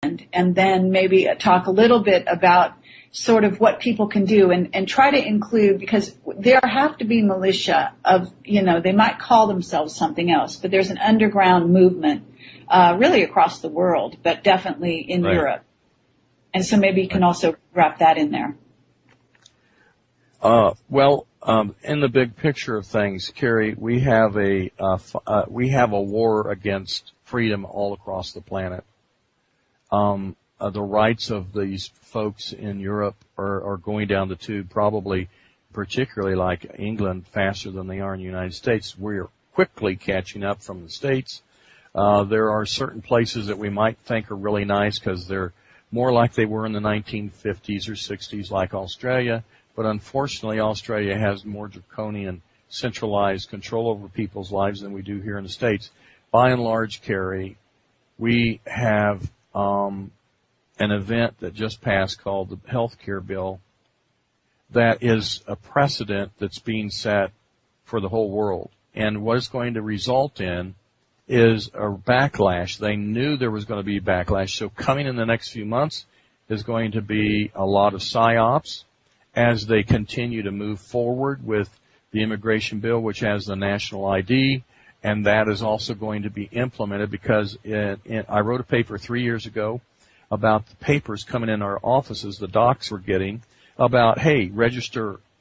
and then maybe talk a little bit about sort of what people can do and try to include, because there have to be militia of, they might call themselves something else, but there's an underground movement really across the world, but definitely in Europe. And so maybe you can also wrap that in there. In the big picture of things, Kerry, we have a war against freedom all across the planet. The rights of these folks in Europe are going down the tube, probably particularly like England, faster than they are in the United States. We're quickly catching up from the States. There are certain places that we might think are really nice because they're more like they were in the 1950s or 60s, like Australia. But unfortunately, Australia has more draconian, centralized control over people's lives than we do here in the States. By and large, Kerry, we have an event that just passed called the health care bill that is a precedent that's being set for the whole world. And what it's going to result in is a backlash. They knew there was going to be a backlash. So coming in the next few months is going to be a lot of psyops as they continue to move forward with the immigration bill, which has the national ID. And that is also going to be implemented because I wrote a paper 3 years ago about the papers coming in our offices, the docs were getting, about, hey,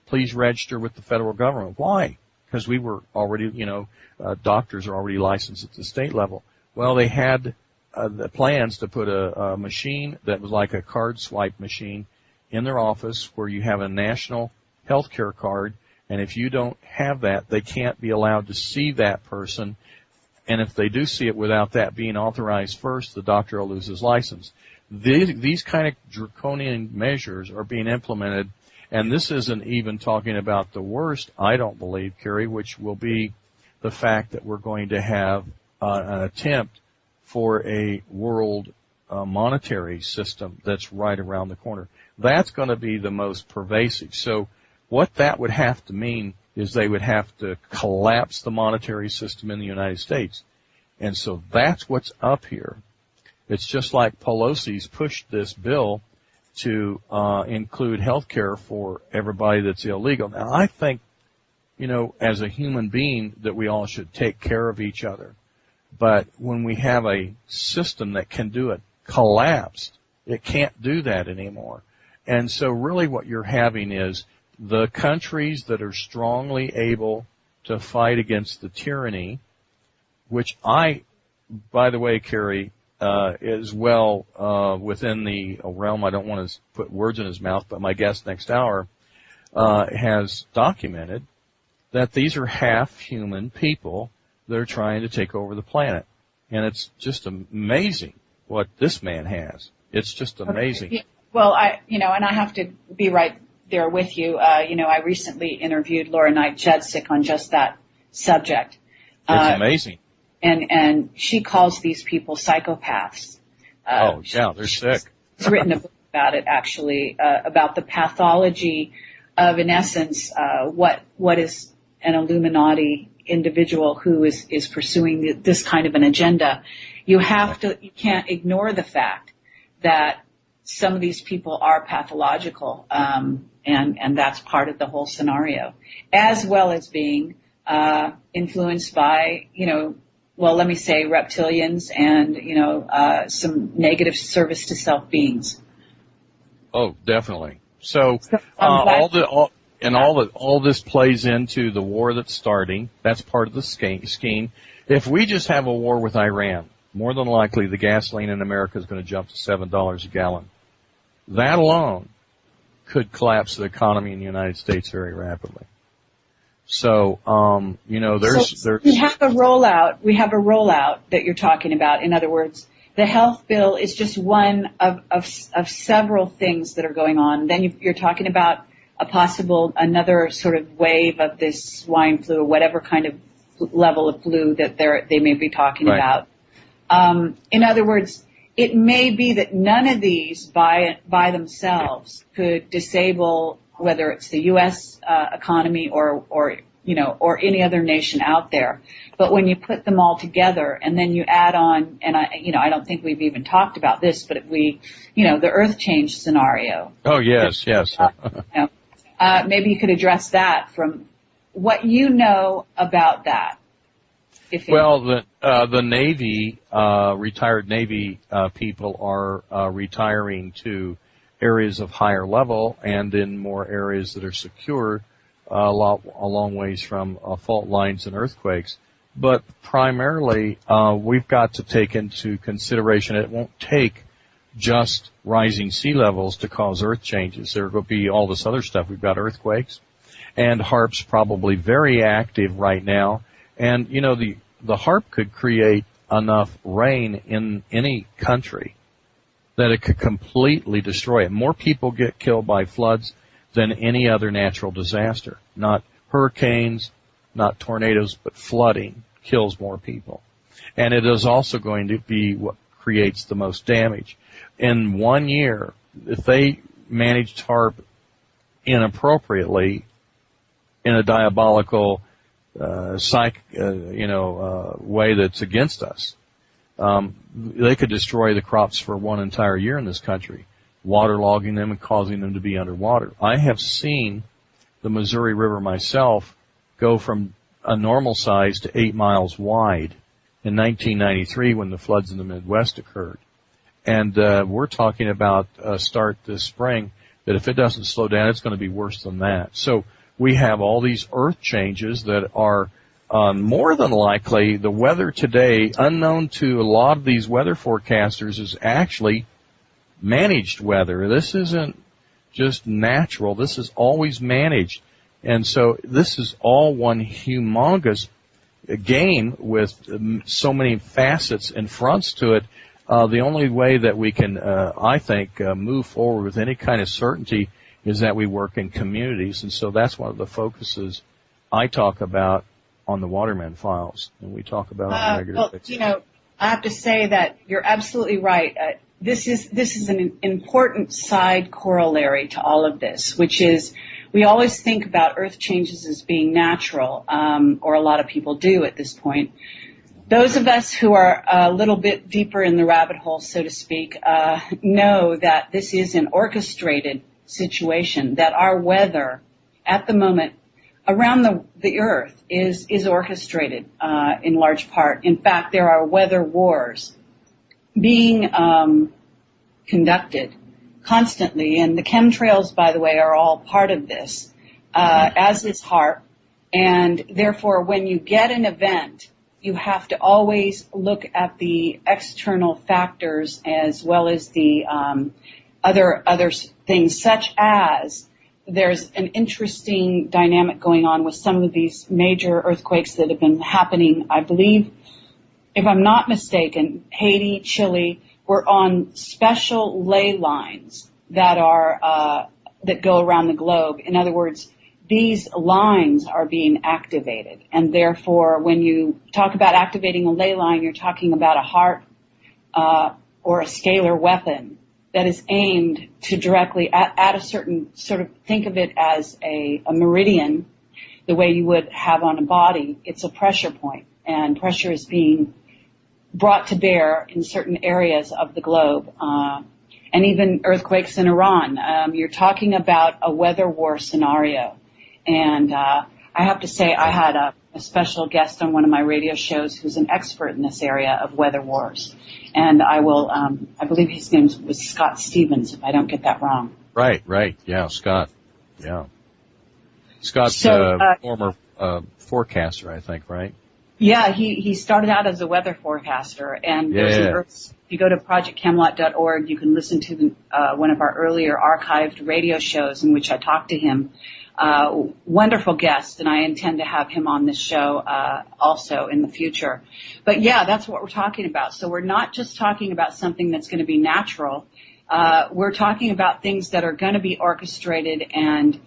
please register with the federal government. Why? Because we were already, doctors are already licensed at the state level. Well, they had the plans to put a machine that was like a card swipe machine in their office where you have a national health care card, and if you don't have that, they can't be allowed to see that person. And if they do see it without that being authorized first, the doctor will lose his license. These kind of draconian measures are being implemented, and this isn't even talking about the worst, I don't believe, Kerry, which will be the fact that we're going to have an attempt for a world monetary system that's right around the corner. That's going to be the most pervasive. So what that would have to mean is they would have to collapse the monetary system in the United States. And so that's what's up here. It's just like Pelosi's pushed this bill to include health care for everybody that's illegal. Now, I think, as a human being, that we all should take care of each other. But when we have a system that can do it collapsed, it can't do that anymore. And so really what you're having is the countries that are strongly able to fight against the tyranny, which by the way, Kerry, is well within the realm. I don't want to put words in his mouth, but my guest next hour has documented that these are half-human people that are trying to take over the planet. And it's just amazing what this man has. It's just amazing. Okay. Well, and I have to be right there with you. I recently interviewed Laura Knight Judsick on just that subject. It's amazing. And she calls these people psychopaths. They're sick. She's written a book about it, actually, about the pathology of, in essence, what is an Illuminati individual who is pursuing this kind of an agenda. You can't ignore the fact that some of these people are pathological, and that's part of the whole scenario, as well as being influenced by, let me say reptilians and, some negative service to self beings. Oh, definitely. So, all this plays into the war that's starting. That's part of the scheme. If we just have a war with Iran, more than likely the gasoline in America is going to jump to $7 a gallon. That alone could collapse the economy in the United States very rapidly. So, there's we have a rollout. We have a rollout that you're talking about. In other words, the health bill is just one of several things that are going on. Then you're talking about another sort of wave of this swine flu or whatever kind of level of flu that they may be talking about. In other words, it may be that none of these by themselves could disable whether it's the U.S. Economy or or any other nation out there. But when you put them all together and then you add on, and I don't think we've even talked about this, but the earth change scenario. Oh, yes. Maybe you could address that from what you know about that. Well, the Navy, retired Navy people are retiring to areas of higher level and in more areas that are secure, a long ways from fault lines and earthquakes. But primarily, we've got to take into consideration it won't take just rising sea levels to cause earth changes. There will be all this other stuff. We've got earthquakes, and HAARP's probably very active right now. And, the HAARP could create enough rain in any country that it could completely destroy it. More people get killed by floods than any other natural disaster. Not hurricanes, not tornadoes, but flooding kills more people. And it is also going to be what creates the most damage. In 1 year, if they managed HAARP inappropriately in a diabolical way that's against us, they could destroy the crops for one entire year in this country, waterlogging them and causing them to be underwater. I have seen the Missouri River myself go from a normal size to 8 miles wide in 1993 when the floods in the Midwest occurred. And we're talking about start this spring that if it doesn't slow down, it's going to be worse than that. So we have all these earth changes that are more than likely the weather today, unknown to a lot of these weather forecasters, is actually managed weather. This isn't just natural. This is always managed. And so this is all one humongous game with so many facets and fronts to it. The only way that we can, I think, move forward with any kind of certainty is that we work in communities. And so that's one of the focuses I talk about on the Waterman files, and we talk about on a regular basis. I have to say that you're absolutely right. This is an important side corollary to all of this, which is we always think about earth changes as being natural, or a lot of people do at this point. Those of us who are a little bit deeper in the rabbit hole, so to speak, know that this is an orchestrated situation, that our weather at the moment around the earth is orchestrated in large part. In fact, there are weather wars being conducted constantly, and the chemtrails, by the way, are all part of this, as is HAARP. And therefore, when you get an event, you have to always look at the external factors as well as the other things, such as there's an interesting dynamic going on with some of these major earthquakes that have been happening. I believe, if I'm not mistaken, Haiti, Chile, were on special ley lines that go around the globe. In other words, these lines are being activated, and therefore, when you talk about activating a ley line, you're talking about a HAARP or a scalar weapon that is aimed to directly at a certain sort of, think of it as a meridian, the way you would have on a body. It's a pressure point, and pressure is being brought to bear in certain areas of the globe, and even earthquakes in Iran. You're talking about a weather war scenario. And I have to say, I had a special guest on one of my radio shows who's an expert in this area of weather wars. And I believe his name was Scott Stevens, if I don't get that wrong. Right. Yeah, Scott. Yeah. Scott's former forecaster, I think, right? Yeah, he started out as a weather forecaster. And if you go to projectcamelot.org, you can listen to one of our earlier archived radio shows in which I talked to him. Wonderful guest, and I intend to have him on this show also in the future. But yeah, that's what we're talking about. So we're not just talking about something that's going to be natural. We're talking about things that are going to be orchestrated. And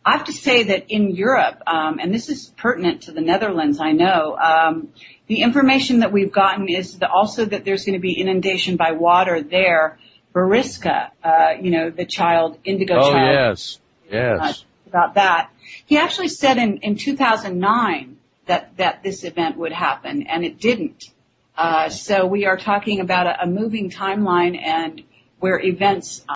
I have to say that in Europe, and this is pertinent to the Netherlands, I know, the information that we've gotten is also that there's going to be inundation by water there. Bariska, the child, indigo child. Yes. about that. He actually said in 2009 that this event would happen, and it didn't. So we are talking about a moving timeline and where events